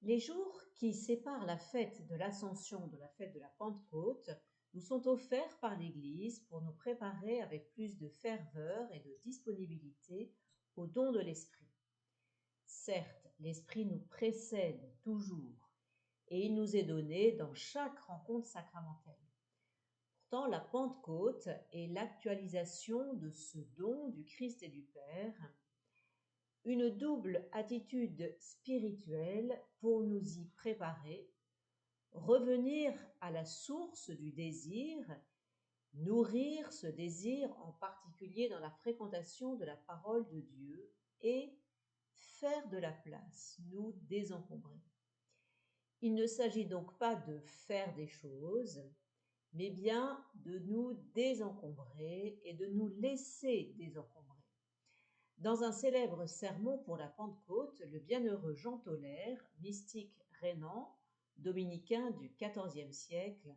Les jours qui séparent la fête de l'Ascension de la fête de la Pentecôte nous sont offerts par l'Église pour nous préparer avec plus de ferveur et de disponibilité au don de l'Esprit. Certes, l'Esprit nous précède toujours et il nous est donné dans chaque rencontre sacramentelle. Pourtant, la Pentecôte est l'actualisation de ce don du Christ et du Père, une double attitude spirituelle pour nous y préparer, revenir à la source du désir, nourrir ce désir en particulier dans la fréquentation de la parole de Dieu et faire de la place, nous désencombrer. Il ne s'agit donc pas de faire des choses, mais bien de nous désencombrer et de nous laisser désencombrer. Dans un célèbre sermon pour la Pentecôte, le bienheureux Jean Tolaire, mystique rhénan, dominicain du XIVe siècle,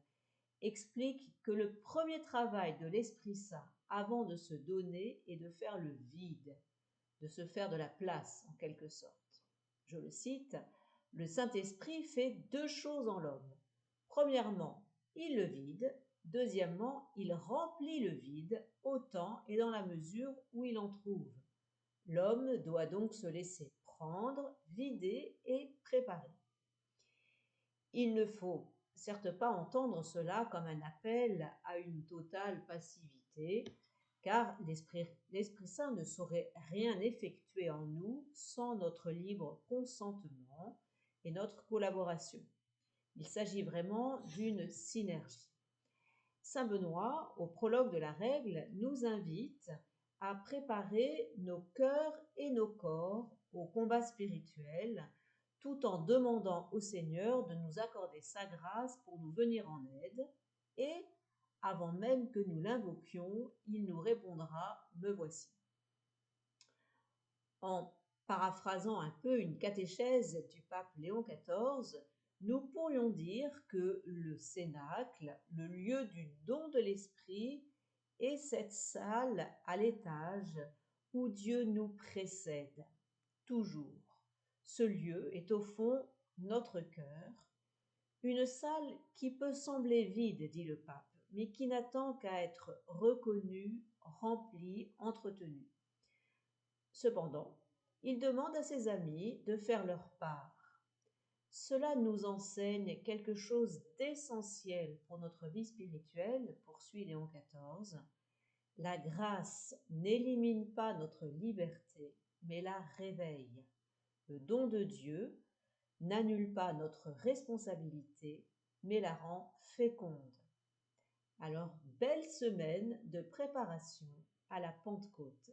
explique que le premier travail de l'Esprit Saint avant de se donner est de faire le vide, de se faire de la place en quelque sorte. Je le cite, « Le Saint-Esprit fait deux choses en l'homme. Premièrement, il le vide. Deuxièmement, il remplit le vide autant et dans la mesure où il en trouve. L'homme doit donc se laisser prendre, vider et préparer. » Il ne faut certes pas entendre cela comme un appel à une totale passivité, car l'Esprit Saint ne saurait rien effectuer en nous sans notre libre consentement et notre collaboration. Il s'agit vraiment d'une synergie. Saint Benoît, au prologue de la règle, nous invite à préparer nos cœurs et nos corps au combat spirituel, tout en demandant au Seigneur de nous accorder sa grâce pour nous venir en aide, et, avant même que nous l'invoquions, il nous répondra « Me voici ». En paraphrasant un peu une catéchèse du pape Léon XIV, nous pourrions dire que le cénacle, le lieu du don de l'Esprit, est cette salle à l'étage où Dieu nous précède, toujours. Ce lieu est au fond notre cœur, une salle qui peut sembler vide, dit le pape, mais qui n'attend qu'à être reconnue, remplie, entretenue. Cependant, il demande à ses amis de faire leur part. Cela nous enseigne quelque chose d'essentiel pour notre vie spirituelle, poursuit Léon XIV. La grâce n'élimine pas notre liberté, mais la réveille. Le don de Dieu n'annule pas notre responsabilité, mais la rend féconde. Alors, belle semaine de préparation à la Pentecôte.